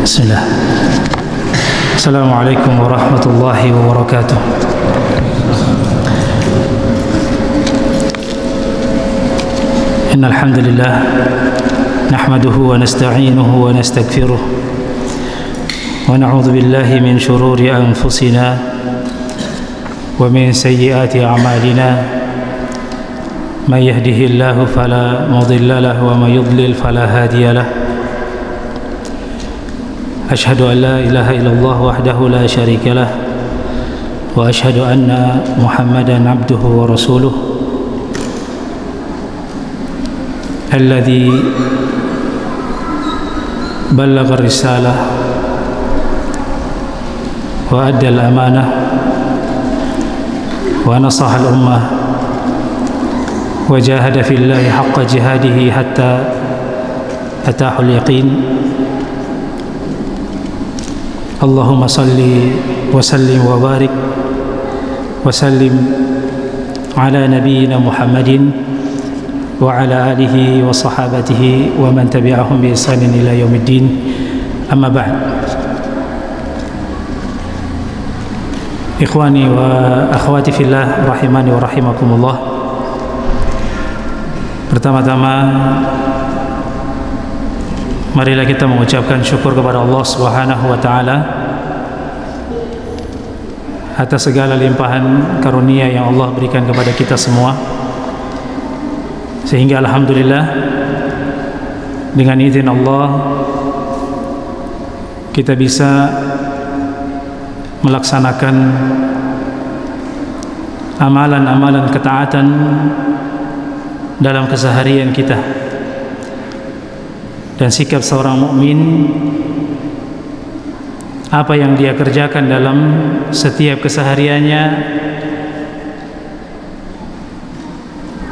Bismillah. Assalamualaikum warahmatullahi wabarakatuh. Innal hamdalillah nahmaduhu wa nasta'inuhu wa nastaghfiruh wa na'udzu billahi min shururi anfusina wa min sayyiati a'malina. May yahdihillahu fala mudilla lahu wa may yudlil fala hadiya lahu. Ashhadu an la ilaha illallah wahdahu la syarika lah wa ashhadu anna Muhammadan abduhu wa rasuluh alladhi ballagha ar-risalah wa adda al-amanah wa nasaha al-ummah wa jahada fillahi haqqa jihadihi hatta atahu al-yaqin. Allahumma salli wa sallim wa barik wa sallim ala nabiyyina Muhammadin wa ala alihi wa sahabatihi wa man tabi'ahum bi ihsanin ila yaumiddin. Amma ba'd. Ikhwani wa akhwati fillah rahimani wa rahimakumullah. Pertama-tama marilah kita mengucapkan syukur kepada Allah Subhanahu wa taala atas segala limpahan karunia yang Allah berikan kepada kita semua, sehingga alhamdulillah dengan izin Allah kita bisa melaksanakan amalan-amalan ketaatan dalam keseharian kita. Dan sikap seorang mukmin, apa yang dia kerjakan dalam setiap kesehariannya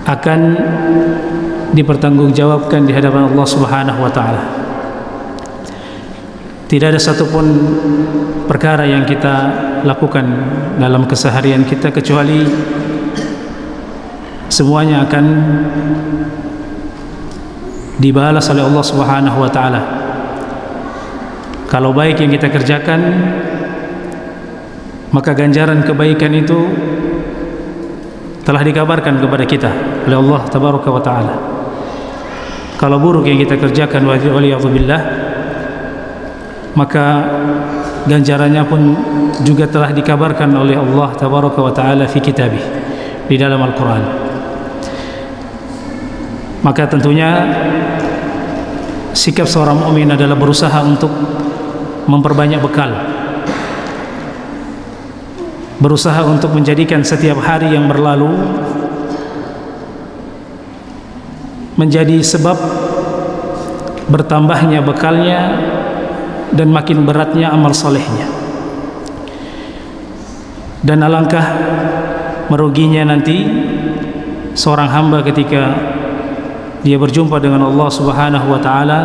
akan dipertanggungjawabkan di hadapan Allah Subhanahu wa taala. Tidak ada satupun perkara yang kita lakukan dalam keseharian kita kecuali semuanya akan dibalas oleh Allah Subhanahu wa taala. Kalau baik yang kita kerjakan, maka ganjaran kebaikan itu telah dikabarkan kepada kita oleh Allah Tabaraka wa taala. Kalau buruk yang kita kerjakan, waliyadzubillah, maka ganjarannya pun juga telah dikabarkan oleh Allah Tabaraka wa taala fi kitabih, di dalam Al-Qur'an. Maka tentunya sikap seorang mukmin adalah berusaha untuk memperbanyak bekal, berusaha untuk menjadikan setiap hari yang berlalu menjadi sebab bertambahnya bekalnya dan makin beratnya amal solehnya. Dan alangkah meruginya nanti seorang hamba ketika dia berjumpa dengan Allah Subhanahu wa taala,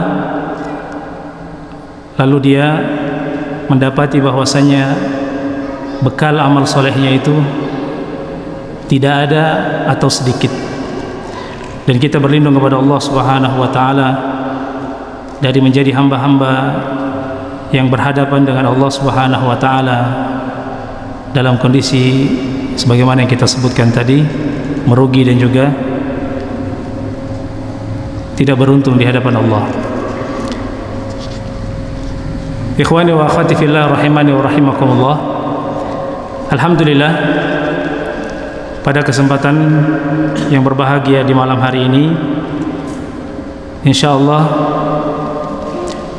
lalu dia mendapati bahwasanya bekal amal solehnya itu tidak ada atau sedikit. Dan kita berlindung kepada Allah Subhanahu wa taala dari menjadi hamba-hamba yang berhadapan dengan Allah Subhanahu wa taala dalam kondisi sebagaimana yang kita sebutkan tadi, merugi dan juga tidak beruntung di hadapan Allah. Ikhwani wa akhwati fillah rahimani wa rahimakumullah. Alhamdulillah, pada kesempatan yang berbahagia di malam hari ini, insyaallah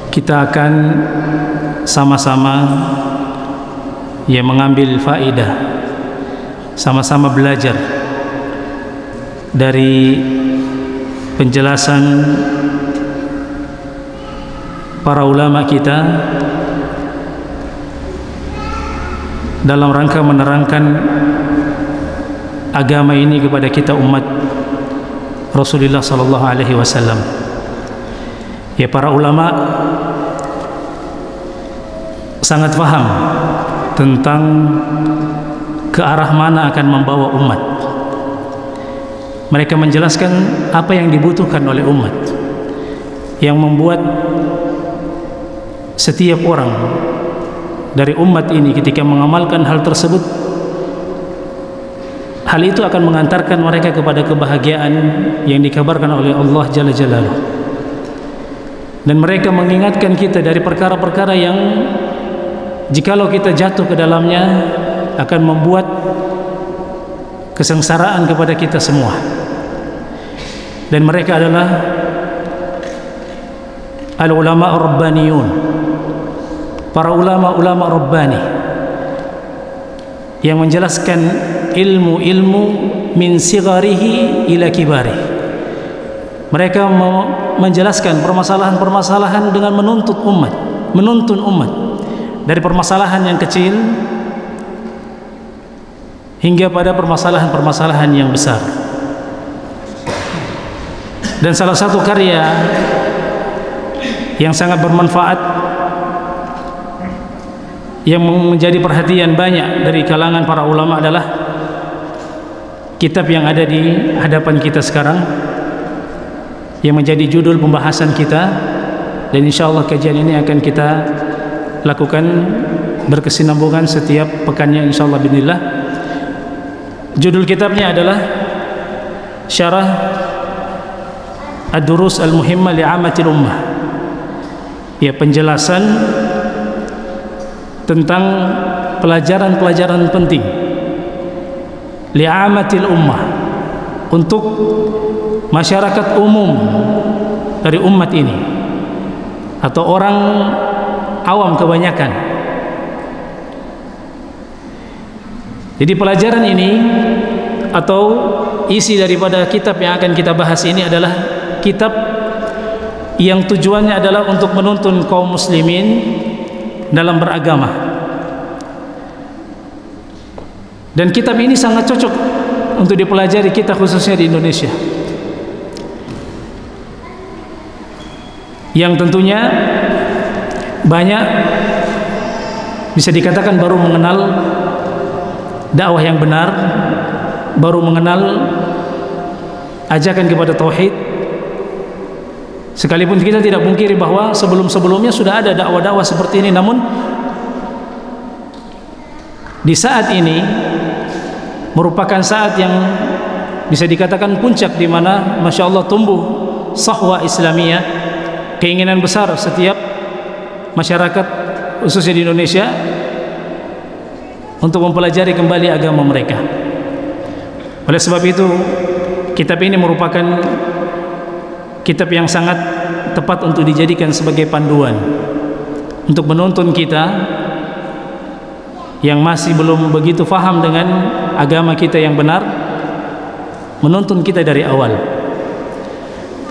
kita akan sama-sama mengambil faedah, sama-sama belajar dari penjelasan para ulama kita dalam rangka menerangkan agama ini kepada kita umat Rasulullah sallallahu alaihi wasallam. Ya, para ulama sangat paham tentang ke arah mana akan membawa umat. Mereka menjelaskan apa yang dibutuhkan oleh umat, yang membuat setiap orang dari umat ini ketika mengamalkan hal tersebut, hal itu akan mengantarkan mereka kepada kebahagiaan yang dikabarkan oleh Allah Jalla Jalaluh. Dan mereka mengingatkan kita dari perkara-perkara yang jikalau kita jatuh ke dalamnya akan membuat kesengsaraan kepada kita semua. Dan mereka adalah al-ulama ar-rabbaniyun, para ulama-ulama rabbani yang menjelaskan ilmu-ilmu min sigharihi ila kibarihi. Mereka menjelaskan permasalahan-permasalahan dengan menuntun umat dari permasalahan yang kecil hingga pada permasalahan-permasalahan yang besar. Dan salah satu karya yang sangat bermanfaat yang menjadi perhatian banyak dari kalangan para ulama adalah kitab yang ada di hadapan kita sekarang, yang menjadi judul pembahasan kita, dan insyaallah kajian ini akan kita lakukan berkesinambungan setiap pekannya insyaallah binillah. Judul kitabnya adalah Syarah Ad-Durus Al-Muhimmah Li'amatil Ummah, ya, penjelasan tentang pelajaran-pelajaran penting li'amatil ummah, untuk masyarakat umum dari umat ini atau orang awam kebanyakan. Jadi pelajaran ini atau isi daripada kitab yang akan kita bahas ini adalah kitab yang tujuannya adalah untuk menuntun kaum muslimin dalam beragama. Dan kitab ini sangat cocok untuk dipelajari kita khususnya di Indonesia, yang tentunya banyak bisa dikatakan baru mengenal dakwah yang benar, baru mengenal ajakan kepada tauhid. Sekalipun kita tidak mungkiri bahwa sebelum-sebelumnya sudah ada dakwah-dakwah seperti ini, namun di saat ini merupakan saat yang bisa dikatakan puncak, di mana masya Allah tumbuh sahwa Islamiyah, keinginan besar setiap masyarakat khususnya di Indonesia untuk mempelajari kembali agama mereka. Oleh sebab itu kitab ini merupakan kitab yang sangat tepat untuk dijadikan sebagai panduan untuk menuntun kita yang masih belum begitu faham dengan agama kita yang benar, menuntun kita dari awal.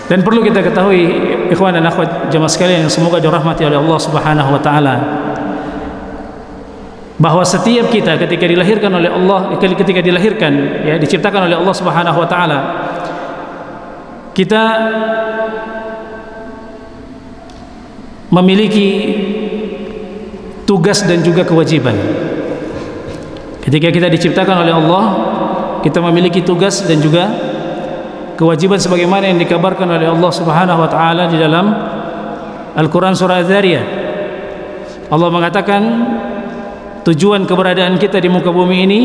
Dan perlu kita ketahui ikhwan dan akhwat jemaah sekalian yang semoga dirahmati oleh Allah Subhanahu wa taala, bahwa setiap kita ketika dilahirkan oleh Allah, ketika dilahirkan, ya, diciptakan oleh Allah Subhanahu wa taala, kita memiliki tugas dan juga kewajiban. Ketika kita diciptakan oleh Allah, kita memiliki tugas dan juga kewajiban sebagaimana yang dikabarkan oleh Allah Subhanahu wa taala di dalam Al-Qur'an surah Az-Zariyat. Allah mengatakan tujuan keberadaan kita di muka bumi ini,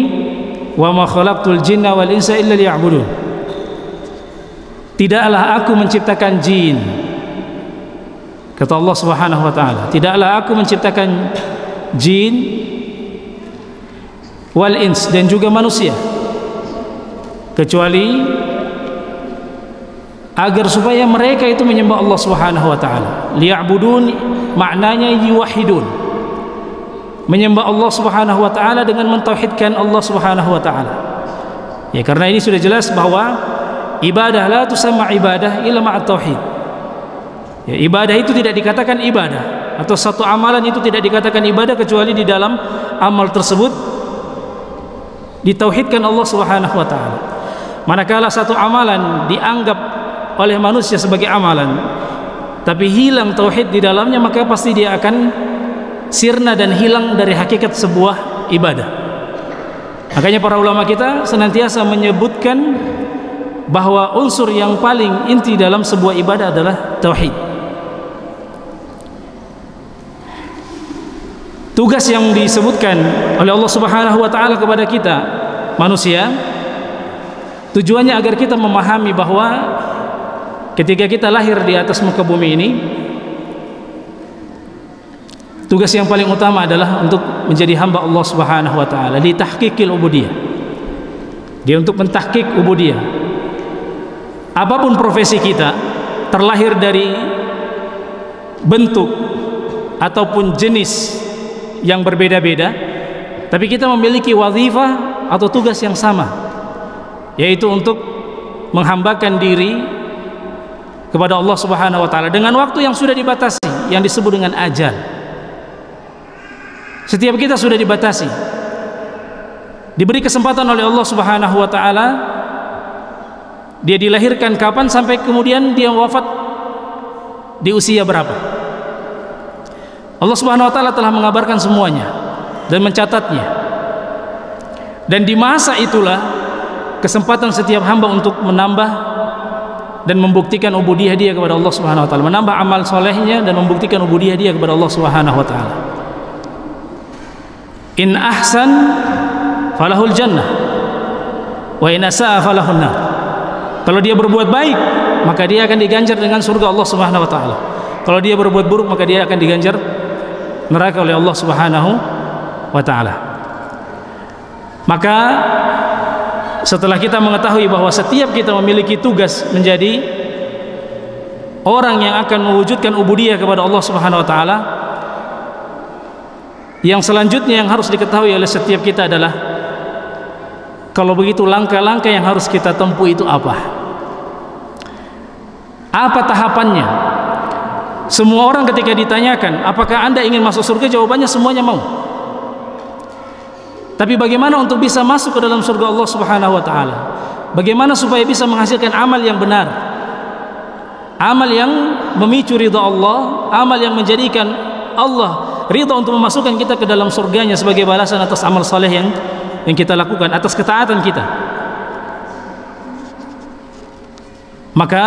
wa ma khalaqtul jinna wal insa illa liya'budun. Tidaklah aku menciptakan jin, kata Allah Subhanahu wa taala, tidaklah aku menciptakan jin wal ins, dan juga manusia, kecuali agar supaya mereka itu menyembah Allah Subhanahu wa taala. Liya'budun maknanya yuwahhidun, menyembah Allah Subhanahu wa taala dengan mentauhidkan Allah Subhanahu wa taala. Ya, karena ini sudah jelas bahwa ibadah la tusamma ibadah illa ma'at tauhid. Ya, ibadah itu tidak dikatakan ibadah, atau satu amalan itu tidak dikatakan ibadah kecuali di dalam amal tersebut ditauhidkan Allah Subhanahu wa taala. Manakala satu amalan dianggap oleh manusia sebagai amalan tapi hilang tauhid di dalamnya, maka pasti dia akan sirna dan hilang dari hakikat sebuah ibadah. Makanya para ulama kita senantiasa menyebutkan bahwa unsur yang paling inti dalam sebuah ibadah adalah tauhid. tugas yang disebutkan oleh Allah Subhanahu wa taala kepada kita manusia, tujuannya agar kita memahami bahwa ketika kita lahir di atas muka bumi ini, tugas yang paling utama adalah untuk menjadi hamba Allah Subhanahu wa taala, li tahqiqil ubudiyah. Dia untuk mentahqiq ubudiyah. Apapun profesi kita, terlahir dari bentuk ataupun jenis yang berbeda-beda, tapi kita memiliki wazifah atau tugas yang sama, yaitu untuk menghambakan diri kepada Allah Subhanahu wa taala dengan waktu yang sudah dibatasi, yang disebut dengan ajal. Setiap kita sudah dibatasi, diberi kesempatan oleh Allah Subhanahu wa taala. Dia dilahirkan kapan sampai kemudian dia wafat di usia berapa. Allah Subhanahu wa taala telah mengabarkan semuanya dan mencatatnya. Dan di masa itulah kesempatan setiap hamba untuk menambah dan membuktikan ubudiyah dia kepada Allah Subhanahu wa taala, menambah amal solehnya dan membuktikan ubudiyah dia kepada Allah Subhanahu wa taala. In ahsan falahul jannah wa in asaa falahun nar. Kalau dia berbuat baik, maka dia akan diganjar dengan surga Allah Subhanahu wa taala. Kalau dia berbuat buruk, maka dia akan diganjar neraka oleh Allah Subhanahu wa taala. Maka setelah kita mengetahui bahwa setiap kita memiliki tugas menjadi orang yang akan mewujudkan ubudiyah kepada Allah Subhanahu wa taala, yang selanjutnya yang harus diketahui oleh setiap kita adalah, kalau begitu langkah-langkah yang harus kita tempuh itu apa? Apa tahapannya? Semua orang ketika ditanyakan, apakah Anda ingin masuk surga? Jawabannya semuanya mau. Tapi bagaimana untuk bisa masuk ke dalam surga Allah Subhanahu wa taala? Bagaimana supaya bisa menghasilkan amal yang benar? Amal yang memicu ridha Allah, amal yang menjadikan Allah ridha untuk memasukkan kita ke dalam surganya sebagai balasan atas amal saleh yang kita lakukan, atas ketaatan kita. Maka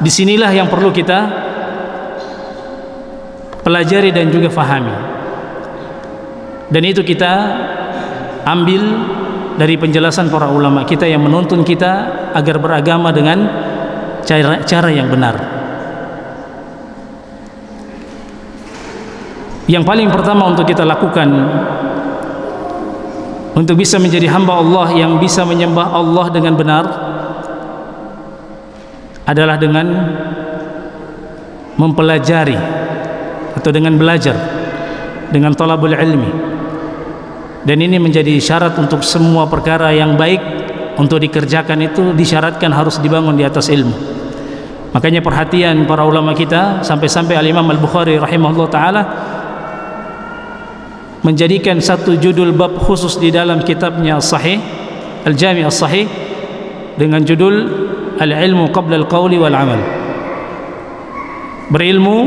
disinilah yang perlu kita pelajari dan juga fahami. Dan itu kita ambil dari penjelasan para ulama kita yang menuntun kita agar beragama dengan cara yang benar. Yang paling pertama untuk kita lakukan untuk bisa menjadi hamba Allah yang bisa menyembah Allah dengan benar adalah dengan mempelajari atau dengan belajar, dengan talabul ilmi. Dan ini menjadi syarat untuk semua perkara yang baik untuk dikerjakan, itu disyaratkan harus dibangun di atas ilmu. Makanya perhatian para ulama kita, sampai-sampai Al-Imam Al-Bukhari rahimahullah ta'ala menjadikan satu judul bab khusus di dalam kitabnya As-Sahih, Al-Jami' As-Sahih, dengan judul Al-Ilmu Qabla Al-Qawli Wal-Amal. Berilmu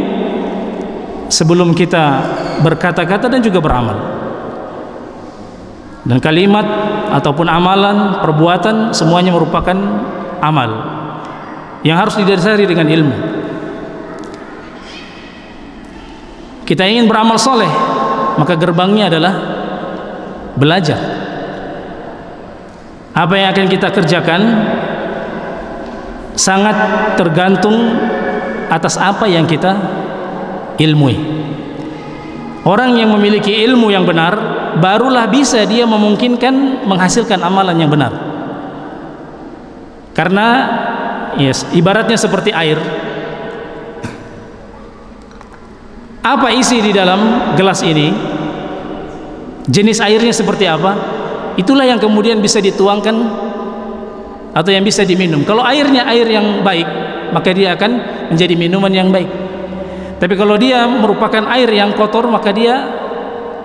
sebelum kita berkata-kata dan juga beramal. Dan kalimat ataupun amalan, perbuatan, semuanya merupakan amal yang harus didasari dengan ilmu. Kita ingin beramal soleh, maka gerbangnya adalah belajar. Apa yang akan kita kerjakan sangat tergantung atas apa yang kita ilmui. Orang yang memiliki ilmu yang benar, barulah bisa dia memungkinkan menghasilkan amalan yang benar. Karena ibaratnya seperti air. Apa isi di dalam gelas ini? Jenis airnya seperti apa? Itulah yang kemudian bisa dituangkan atau yang bisa diminum. Kalau airnya air yang baik, maka dia akan menjadi minuman yang baik. Tapi kalau dia merupakan air yang kotor, maka dia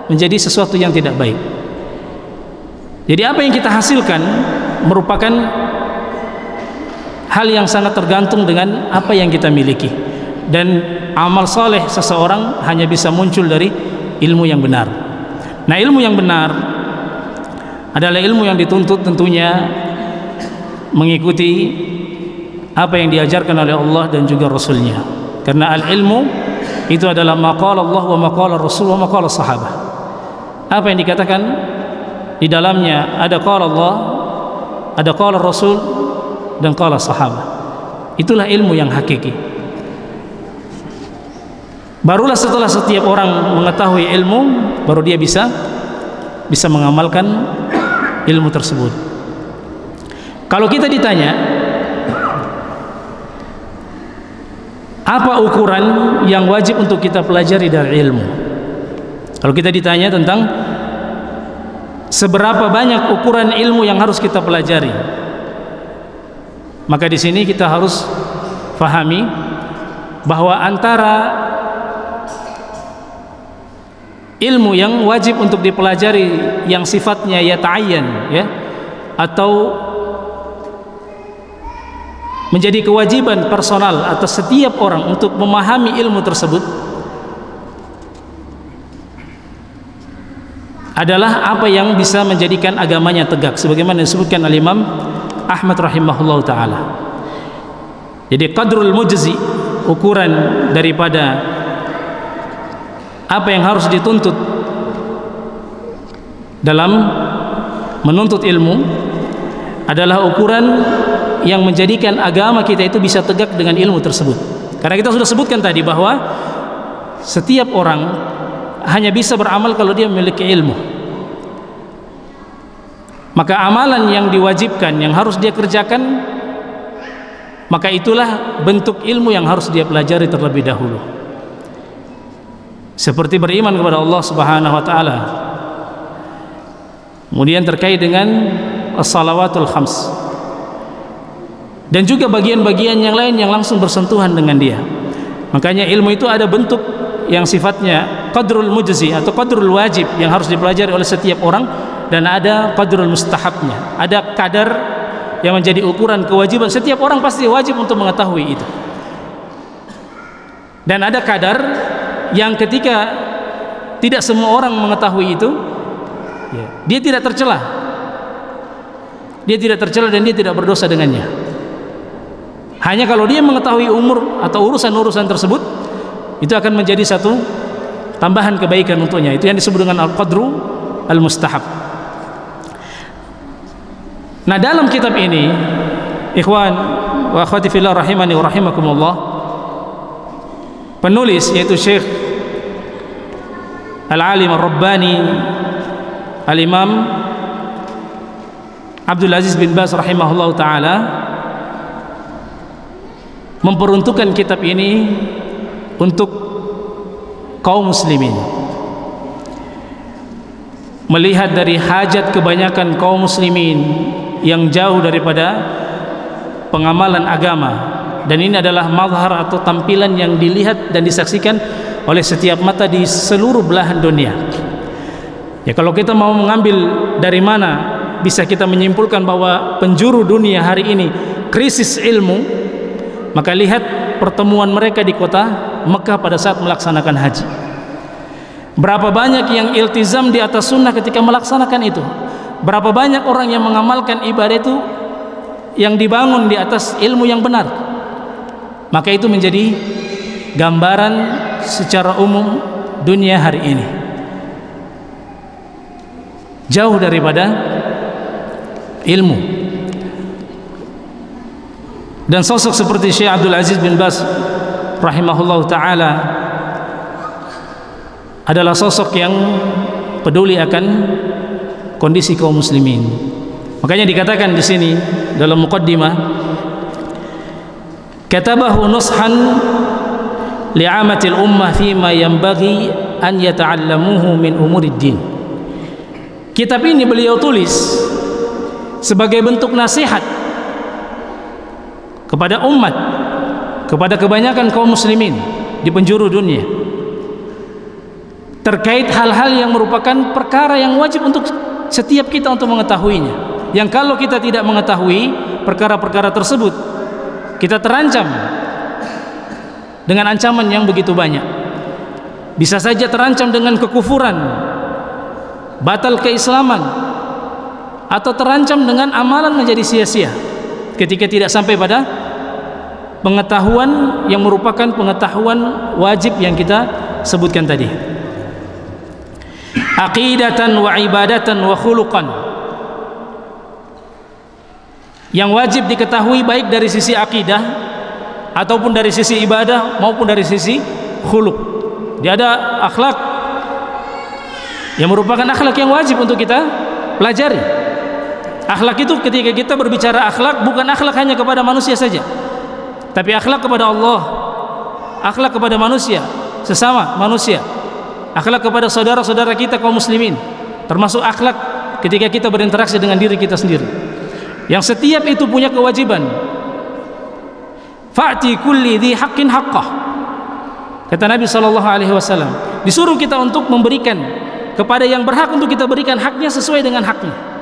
menjadi sesuatu yang tidak baik. Jadi apa yang kita hasilkan merupakan hal yang sangat tergantung dengan apa yang kita miliki. Dan amal soleh seseorang hanya bisa muncul dari ilmu yang benar. Nah, ilmu yang benar adalah ilmu yang dituntut tentunya mengikuti apa yang diajarkan oleh Allah dan juga Rasulnya. Karena al-ilmu itu adalah maqala Allah wa maqala Rasul wa maqala sahabah. Apa yang dikatakan di dalamnya ada qala Allah, ada qala Rasul, dan qala sahabah. Itulah ilmu yang hakiki. Barulah setelah setiap orang mengetahui ilmu, baru dia bisa mengamalkan ilmu tersebut. Kalau kita ditanya apa ukuran yang wajib untuk kita pelajari dari ilmu, kalau kita ditanya tentang seberapa banyak ukuran ilmu yang harus kita pelajari, maka di sini kita harus fahami bahwa antara ilmu yang wajib untuk dipelajari yang sifatnya yata'ayyan, ya, atau menjadi kewajiban personal atas setiap orang untuk memahami ilmu tersebut, adalah apa yang bisa menjadikan agamanya tegak, sebagaimana disebutkan oleh Imam Ahmad rahimahullah ta'ala. Jadi qadrul mujzi, ukuran daripada apa yang harus dituntut dalam menuntut ilmu, adalah ukuran yang menjadikan agama kita itu bisa tegak dengan ilmu tersebut. Karena kita sudah sebutkan tadi bahwa setiap orang hanya bisa beramal kalau dia memiliki ilmu. Maka amalan yang diwajibkan, yang harus dia kerjakan, maka itulah bentuk ilmu yang harus dia pelajari terlebih dahulu. Seperti beriman kepada Allah Subhanahu wa taala. Kemudian terkait dengan as-salawatul khams, dan juga bagian-bagian yang lain yang langsung bersentuhan dengan dia. Makanya ilmu itu ada bentuk yang sifatnya qadrul mujzi atau qadrul wajib yang harus dipelajari oleh setiap orang, dan ada qadrul mustahabnya, ada kadar yang menjadi ukuran kewajiban. Setiap orang pasti wajib untuk mengetahui itu, dan ada kadar yang ketika tidak semua orang mengetahui itu, dia tidak tercela, dan dia tidak berdosa dengannya. Hanya kalau dia mengetahui umur atau urusan-urusan tersebut, itu akan menjadi satu tambahan kebaikan untuknya. Itu yang disebut dengan al-qadru al-mustahab. Nah, dalam kitab ini, ikhwan wa akhwati fillah rahimani wa rahimakumullah, penulis yaitu Syekh Al-Alim Ar-Rabbani Al-Imam Abdul Aziz bin Baz rahimahullah ta'ala, memperuntukkan kitab ini untuk kaum muslimin, melihat dari hajat kebanyakan kaum muslimin yang jauh daripada pengamalan agama, dan ini adalah mazhar atau tampilan yang dilihat dan disaksikan oleh setiap mata di seluruh belahan dunia. Ya, kalau kita mau mengambil dari mana bisa kita menyimpulkan bahwa penjuru dunia hari ini krisis ilmu, maka lihat pertemuan mereka di kota Mekah pada saat melaksanakan haji. Berapa banyak yang iltizam di atas sunnah ketika melaksanakan itu? Berapa banyak orang yang mengamalkan ibadah itu yang dibangun di atas ilmu yang benar? Maka itu menjadi gambaran secara umum dunia hari ini. Jauh daripada ilmu. Dan sosok seperti Syekh Abdul Aziz bin Baz rahimahullah ta'ala adalah sosok yang peduli akan kondisi kaum muslimin. Makanya dikatakan di sini dalam muqaddimah, katabahu nushan li'amatil ummah fima yanbaghi an yata'allamuhu min umurid din. Kitab ini beliau tulis sebagai bentuk nasihat kepada umat, kepada kebanyakan kaum muslimin di penjuru dunia, terkait hal-hal yang merupakan perkara yang wajib untuk setiap kita untuk mengetahuinya, yang kalau kita tidak mengetahui perkara-perkara tersebut, kita terancam dengan ancaman yang begitu banyak. Bisa saja terancam dengan kekufuran, batal keislaman, atau terancam dengan amalan menjadi sia-sia ketika tidak sampai pada pengetahuan yang merupakan pengetahuan wajib yang kita sebutkan tadi. Aqidatan wa ibadatan wa khuluqan, yang wajib diketahui baik dari sisi akidah ataupun dari sisi ibadah maupun dari sisi khuluq. Dia ada akhlak yang merupakan akhlak yang wajib untuk kita pelajari. Akhlak itu ketika kita berbicara akhlak, bukan akhlak hanya kepada manusia saja, tapi akhlak kepada Allah, akhlak kepada manusia, sesama manusia, akhlak kepada saudara-saudara kita kaum muslimin, termasuk akhlak ketika kita berinteraksi dengan diri kita sendiri, yang setiap itu punya kewajiban. Fa'ti kulli dhi haqqin haqqah, kata Nabi SAW. Disuruh kita untuk memberikan kepada yang berhak untuk kita berikan haknya sesuai dengan haknya.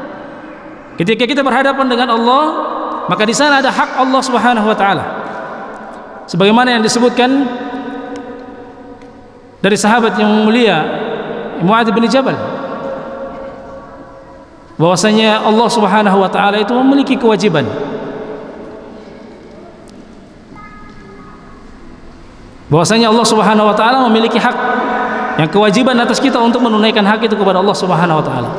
Ketika kita berhadapan dengan Allah, maka di sana ada hak Allah Subhanahu wa taala. Sebagaimana yang disebutkan dari sahabat yang mulia Mu'adz bin Jabal, bahwasanya Allah Subhanahu wa taala itu memiliki kewajiban. Bahwasanya Allah Subhanahu wa taala memiliki hak, yang kewajiban atas kita untuk menunaikan hak itu kepada Allah Subhanahu wa taala.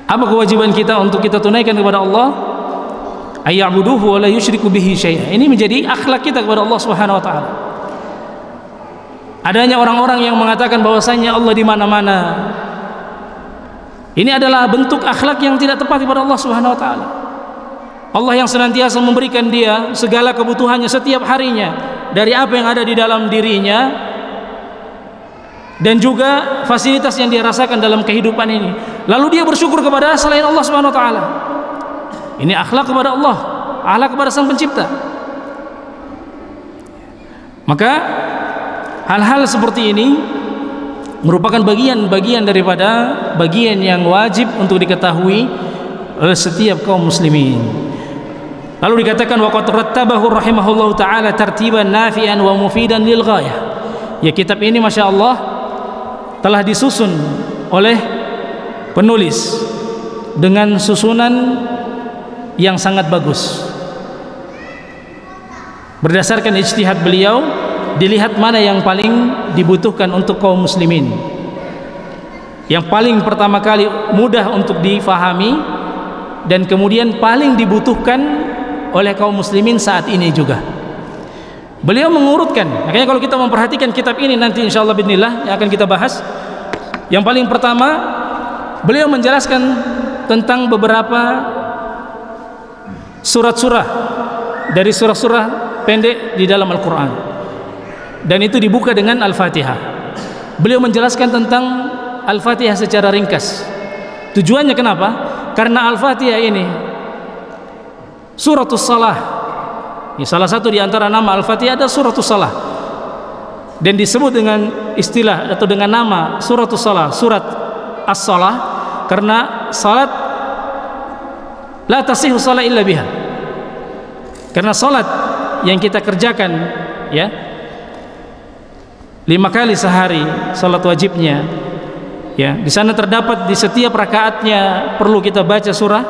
Apa kewajiban kita untuk kita tunaikan kepada Allah? Ayya'buduhu wa la yusyriku bihi syai'a. Ini menjadi akhlak kita kepada Allah Subhanahu wa taala. Adanya orang-orang yang mengatakan bahwasanya Allah di mana-mana, ini adalah bentuk akhlak yang tidak tepat kepada Allah Subhanahu wa taala. Allah yang senantiasa memberikan dia segala kebutuhannya setiap harinya dari apa yang ada di dalam dirinya dan juga fasilitas yang dia rasakan dalam kehidupan ini. Lalu dia bersyukur kepada selain Allah Subhanahu wa taala. Ini akhlak kepada Allah, akhlak kepada Sang Pencipta. Maka hal-hal seperti ini merupakan bagian-bagian daripada bagian yang wajib untuk diketahui oleh setiap kaum muslimin. Lalu dikatakan wa qad rattabahu rahimahullahu taala tartiban nafi'an wa mufidan lil ghayah. Ya, kitab ini Masya Allah telah disusun oleh penulis dengan susunan yang sangat bagus. Berdasarkan ijtihad beliau, dilihat mana yang paling dibutuhkan untuk kaum muslimin, yang paling pertama kali mudah untuk difahami dan kemudian paling dibutuhkan oleh kaum muslimin saat ini juga. Beliau mengurutkan, makanya kalau kita memperhatikan kitab ini nanti insyaallah bismillah yang akan kita bahas, yang paling pertama beliau menjelaskan tentang beberapa surat-surah dari surah-surah pendek di dalam Al-Quran, dan itu dibuka dengan Al-Fatihah. Beliau menjelaskan tentang Al-Fatihah secara ringkas. Tujuannya kenapa? Karena Al-Fatihah ini suratus salah. Ya, salah satu di antara nama Al-Fatihah ada suratus salah, dan disebut dengan istilah atau dengan nama suratus salah, surat as-salah, karena salat la tasihhu salat illa biha. Karena salat yang kita kerjakan ya 5 kali sehari, salat wajibnya ya, di sana terdapat di setiap rakaatnya perlu kita baca surah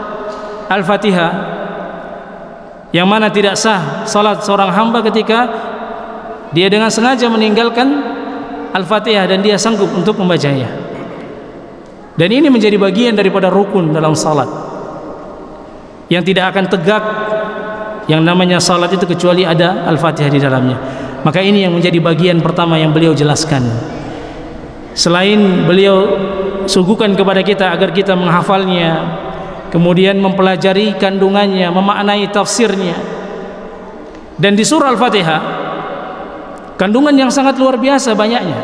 Al-Fatihah, yang mana tidak sah salat seorang hamba ketika dia dengan sengaja meninggalkan Al-Fatihah dan dia sanggup untuk membacanya. Dan ini menjadi bagian daripada rukun dalam salat yang tidak akan tegak yang namanya salat itu kecuali ada Al-Fatihah di dalamnya. Maka ini yang menjadi bagian pertama yang beliau jelaskan. Selain beliau suguhkan kepada kita agar kita menghafalnya, kemudian mempelajari kandungannya, memaknai tafsirnya. Dan di surah Al-Fatihah kandungan yang sangat luar biasa banyaknya.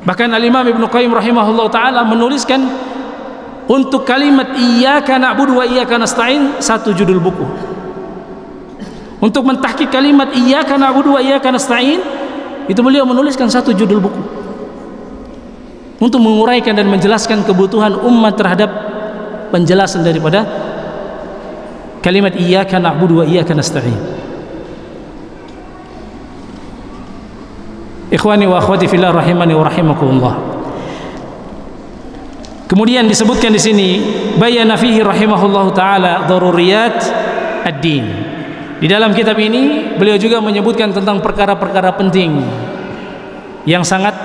Bahkan Al-Imam Ibnu Qayyim rahimahullah ta'ala menuliskan untuk kalimat iyyaka na'budu wa iyyaka nasta'in 1 judul buku. Untuk mentahqiq kalimat iyyaka na'budu wa iyyaka nasta'in itu beliau menuliskan 1 judul buku untuk menguraikan dan menjelaskan kebutuhan umat terhadap penjelasan daripada kalimat iyyaka na'budu wa iyyaka nasta'in. Ikhwani wa akhwati fillah rahimani wa rahimakumullah. Kemudian disebutkan di sini bayana fihi rahimahullahu taala daruriyat ad-din. Di dalam kitab ini beliau juga menyebutkan tentang perkara-perkara penting yang sangat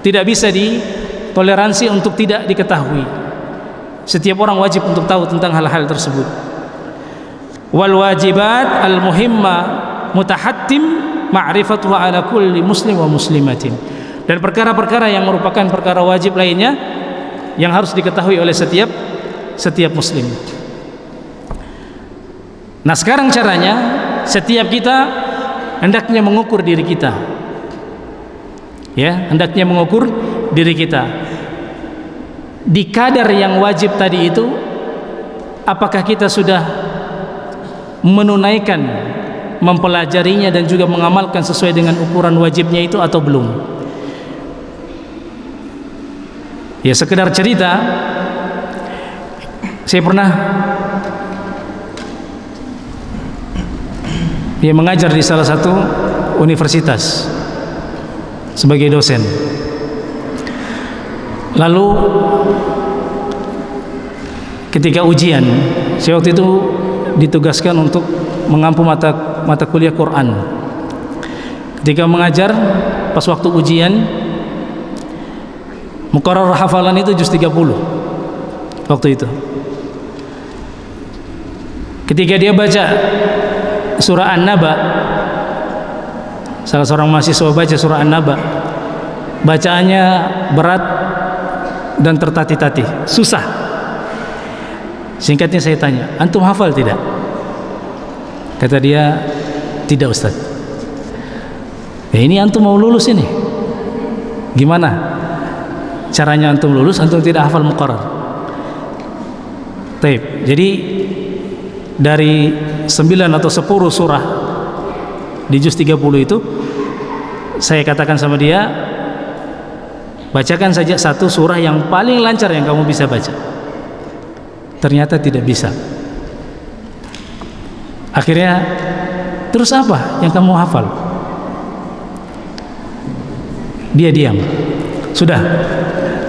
tidak bisa ditoleransi untuk tidak diketahui. Setiap orang wajib untuk tahu tentang hal-hal tersebut. Wal wajibat al muhimma mutahattim ma'rifatuha ala kulli muslim wa muslimatin. Dan perkara-perkara yang merupakan perkara wajib lainnya yang harus diketahui oleh setiap muslim. Nah, sekarang caranya setiap kita hendaknya mengukur diri kita. Ya, hendaknya mengukur diri kita. Di kadar yang wajib tadi itu, apakah kita sudah menunaikan, mempelajarinya dan juga mengamalkan sesuai dengan ukuran wajibnya itu atau belum? Ya, sekedar cerita, saya pernah mengajar di salah satu universitas sebagai dosen. Lalu ketika ujian, saya waktu itu ditugaskan untuk mengampu mata kuliah Quran. Ketika mengajar, pas waktu ujian, muqarrar hafalan itu juz 30 waktu itu. Ketika dia baca surah An-Naba, salah seorang mahasiswa baca surah An-Naba, bacaannya berat dan tertatih-tatih, susah. Singkatnya saya tanya, antum hafal tidak? Kata dia, tidak Ustaz. Ini antum mau lulus ini, gimana caranya antum lulus? Antum tidak hafal muqarrar. Taib. Jadi dari 9 atau 10 surah di juz 30 itu, saya katakan sama dia, bacakan saja satu surah yang paling lancar yang kamu bisa baca. Ternyata tidak bisa. Akhirnya, terus apa yang kamu hafal? Dia diam. Sudah,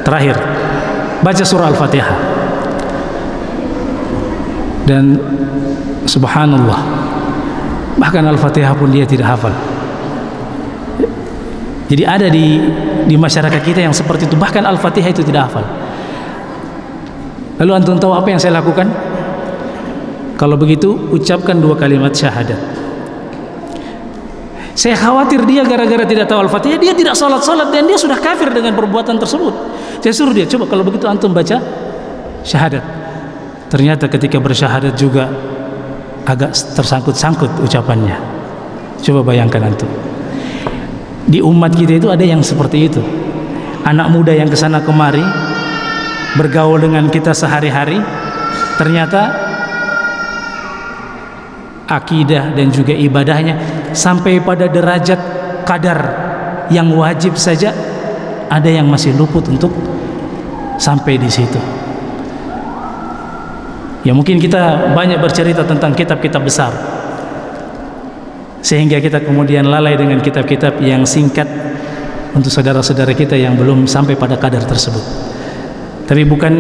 terakhir baca surah Al-Fatihah. Dan subhanallah, bahkan Al-Fatihah pun dia tidak hafal. Jadi ada di masyarakat kita yang seperti itu, bahkan Al-Fatihah itu tidak hafal. Lalu antum tahu apa yang saya lakukan? Kalau begitu, ucapkan 2 kalimat syahadat. Saya khawatir dia gara-gara tidak tahu Al-Fatihah, dia tidak salat dan dia sudah kafir dengan perbuatan tersebut. Saya suruh dia, coba kalau begitu antum baca syahadat. Ternyata ketika bersyahadat juga agak tersangkut-sangkut ucapannya. Coba bayangkan antum. Di umat kita itu ada yang seperti itu. Anak muda yang kesana kemari bergaul dengan kita sehari-hari, ternyata akidah dan juga ibadahnya sampai pada derajat kadar yang wajib saja ada yang masih luput untuk sampai di situ. Ya, mungkin kita banyak bercerita tentang kitab-kitab besar, sehingga kita kemudian lalai dengan kitab-kitab yang singkat untuk saudara-saudara kita yang belum sampai pada kadar tersebut. Tapi bukan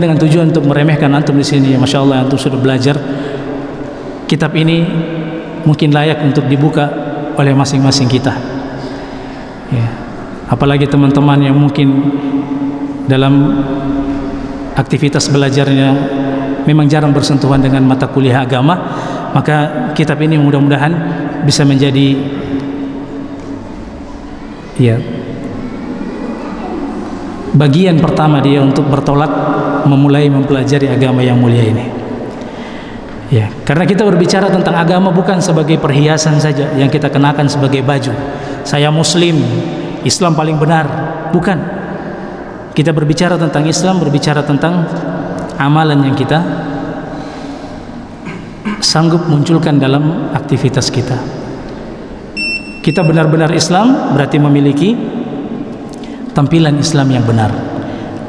dengan tujuan untuk meremehkan antum di sini. Masya Allah, antum sudah belajar. Kitab ini mungkin layak untuk dibuka oleh masing-masing kita. Ya. Apalagi teman-teman yang mungkin dalam aktivitas belajarnya memang jarang bersentuhan dengan mata kuliah agama, maka kitab ini mudah-mudahan bisa menjadi bagian pertama dia untuk bertolak memulai mempelajari agama yang mulia ini. Ya, karena kita berbicara tentang agama bukan sebagai perhiasan saja yang kita kenakan sebagai baju. Saya muslim, Islam paling benar. Bukan. Kita berbicara tentang Islam, berbicara tentang amalan yang kita sanggup munculkan dalam aktivitas kita. Kita benar-benar Islam berarti memiliki tampilan Islam yang benar.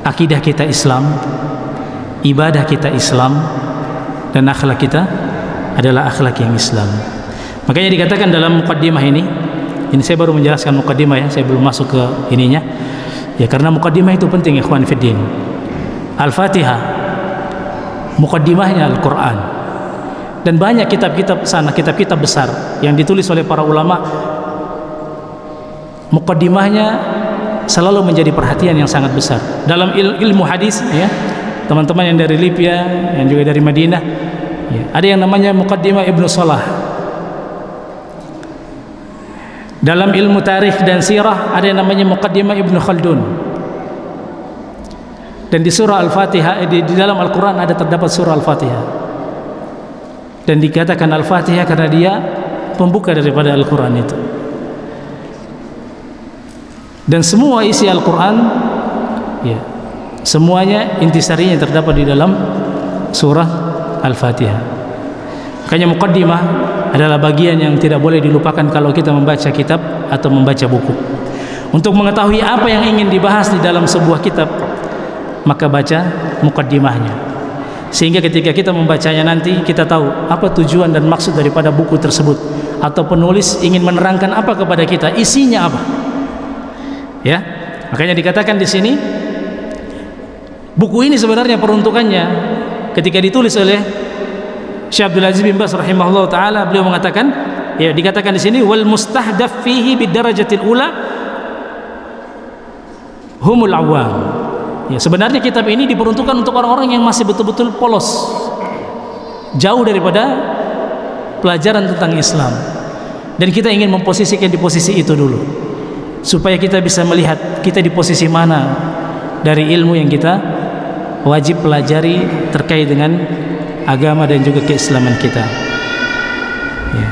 Akidah kita Islam, ibadah kita Islam, dan akhlak kita adalah akhlak yang Islam. Makanya dikatakan dalam muqaddimah ini saya baru menjelaskan muqaddimah ya, saya belum masuk ke ininya. Ya, karena muqaddimah itu penting ikhwan fiddin. Al-Fatihah muqaddimahnya Al-Quran. Dan banyak kitab-kitab sana, kitab-kitab besar yang ditulis oleh para ulama, muqaddimahnya selalu menjadi perhatian yang sangat besar. Dalam ilmu hadis, ya, teman-teman yang dari Libya, yang juga dari Madinah, ya, ada yang namanya Muqaddimah Ibnu Salah. Dalam ilmu tarikh dan sirah ada yang namanya Muqaddimah Ibnu Khaldun. Dan di surah Al-Fatihah, di dalam Al-Quran ada terdapat surah Al-Fatihah. Dan dikatakan Al-Fatihah karena dia pembuka daripada Al-Quran itu. Dan semua isi Al-Quran, ya, semuanya intisarinya terdapat di dalam surah Al-Fatihah. Makanya muqaddimah adalah bagian yang tidak boleh dilupakan kalau kita membaca kitab atau membaca buku. Untuk mengetahui apa yang ingin dibahas di dalam sebuah kitab, maka baca muqaddimahnya. Sehingga ketika kita membacanya nanti, kita tahu apa tujuan dan maksud daripada buku tersebut, atau penulis ingin menerangkan apa kepada kita, isinya apa. Ya, makanya dikatakan di sini buku ini sebenarnya peruntukannya ketika ditulis oleh Syekh Abdul Aziz bin Baz rahimahullah taala, beliau mengatakan, ya, dikatakan di sini wal mustahdaf fihi bidarajatil ula humul awam. Ya, sebenarnya kitab ini diperuntukkan untuk orang-orang yang masih betul-betul polos, jauh daripada pelajaran tentang Islam. Dan kita ingin memposisikan di posisi itu dulu, supaya kita bisa melihat kita di posisi mana dari ilmu yang kita wajib pelajari terkait dengan agama dan juga keislaman kita. Ya.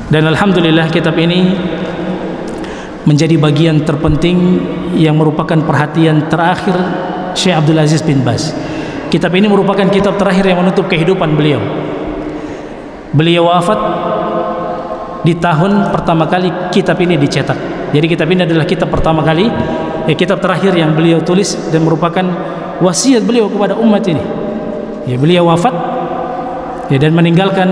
Dan alhamdulillah kitab ini menjadi bagian terpenting yang merupakan perhatian terakhir Syekh Abdul Aziz bin Baz. Kitab ini merupakan kitab terakhir yang menutup kehidupan beliau. Beliau wafat di tahun pertama kali kitab ini dicetak. Jadi kitab ini adalah kitab pertama kali, ya, kitab terakhir yang beliau tulis dan merupakan wasiat beliau kepada umat ini. Ya, beliau wafat, ya, dan meninggalkan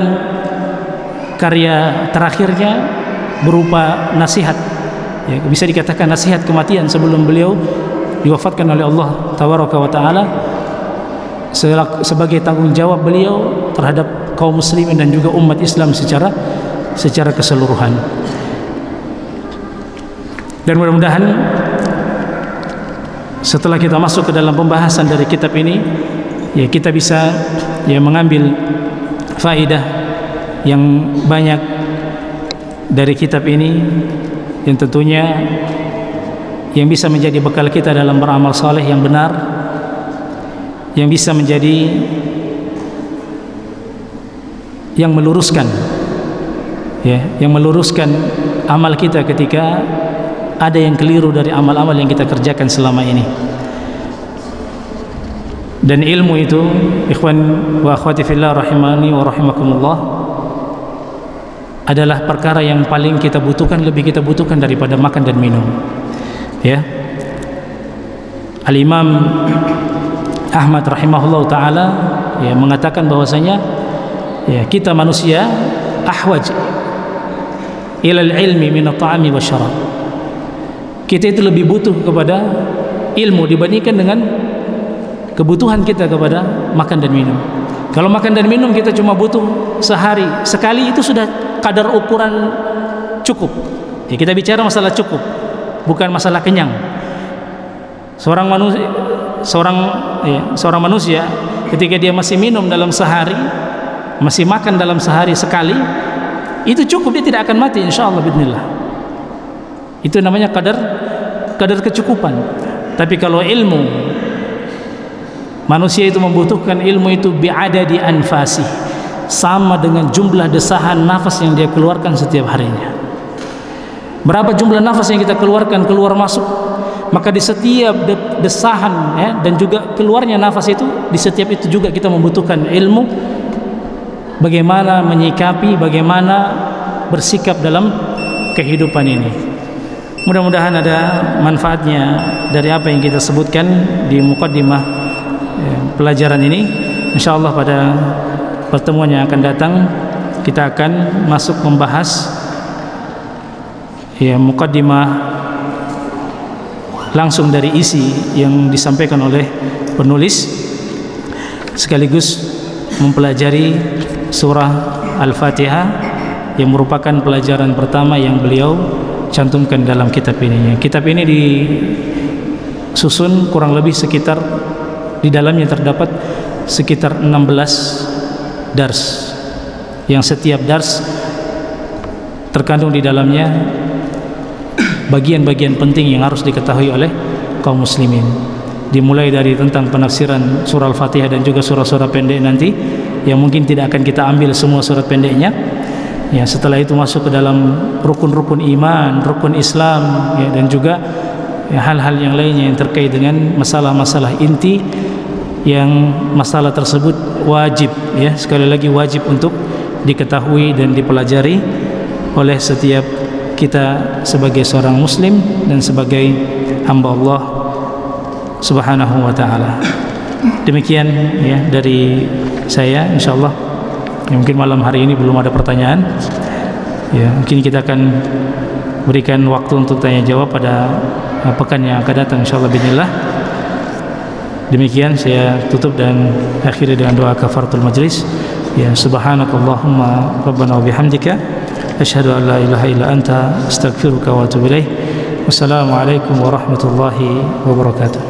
karya terakhirnya berupa nasihat. Ya, bisa dikatakan nasihat kematian sebelum beliau diwafatkan oleh Allah Tabaraka wa Ta'ala sebagai tanggung jawab beliau terhadap kaum muslimin dan juga umat Islam secara keseluruhan. Dan mudah-mudahan setelah kita masuk ke dalam pembahasan dari kitab ini, ya, kita bisa, ya, mengambil faedah yang banyak dari kitab ini, yang tentunya yang bisa menjadi bekal kita dalam beramal saleh yang benar, yang bisa menjadi yang meluruskan, ya, yang meluruskan amal kita ketika ada yang keliru dari amal-amal yang kita kerjakan selama ini. Dan ilmu itu, ikhwan wa akhwati fillah rahimani wa rahimakumullah, adalah perkara yang paling kita butuhkan, lebih kita butuhkan daripada makan dan minum. Ya, Al-Imam Ahmad rahimahullah taala, ya, mengatakan bahwasanya, ya, kita manusia ahwaj ilal ilmi min at-ta'ami wasyarab. Kita itu lebih butuh kepada ilmu dibandingkan dengan kebutuhan kita kepada makan dan minum. Kalau makan dan minum kita cuma butuh sehari sekali, itu sudah kadar ukuran cukup. Ya, kita bicara masalah cukup, bukan masalah kenyang. Seorang manusia ketika dia masih minum dalam sehari, masih makan dalam sehari sekali, itu cukup, dia tidak akan mati insyaallah bismillah. Itu namanya kadar kecukupan. Tapi kalau ilmu, manusia itu membutuhkan ilmu itu bi'adadi anfasi, sama dengan jumlah desahan nafas yang dia keluarkan setiap harinya. Berapa jumlah nafas yang kita keluarkan keluar masuk, maka di setiap desahan, ya, dan juga keluarnya nafas itu, di setiap itu juga kita membutuhkan ilmu bagaimana menyikapi, bagaimana bersikap dalam kehidupan ini. Mudah-mudahan ada manfaatnya dari apa yang kita sebutkan di muqaddimah pelajaran ini. Insyaallah pada pertemuan yang akan datang kita akan masuk membahas, ya, muqaddimah langsung dari isi yang disampaikan oleh penulis, sekaligus mempelajari surah Al-Fatihah yang merupakan pelajaran pertama yang beliau cantumkan dalam kitab ini. Kitab ini disusun kurang lebih sekitar, di dalamnya terdapat sekitar 16 dars, yang setiap dars terkandung di dalamnya bagian-bagian penting yang harus diketahui oleh kaum muslimin, dimulai dari tentang penafsiran surah Al-Fatihah dan juga surah-surah pendek nanti yang mungkin tidak akan kita ambil semua surat pendeknya. Ya, setelah itu masuk ke dalam rukun-rukun iman, rukun Islam, ya, dan juga hal-hal yang lainnya yang terkait dengan masalah-masalah inti yang masalah tersebut wajib, ya, sekali lagi wajib untuk diketahui dan dipelajari oleh setiap kita sebagai seorang muslim dan sebagai hamba Allah Subhanahu wa taala. Demikian ya dari saya, insyaallah. Ya, mungkin malam hari ini belum ada pertanyaan. Ya, mungkin kita akan berikan waktu untuk tanya jawab pada pekan yang akan datang insyaallah bismillah. Demikian saya tutup dan akhiri dengan doa kafaratul majlis. Ya, subhanakallahumma rabbana wa bihamdika asyhadu an la ilaha illa anta astaghfiruka wa atubu ilaik. Wassalamualaikum warahmatullahi wabarakatuh.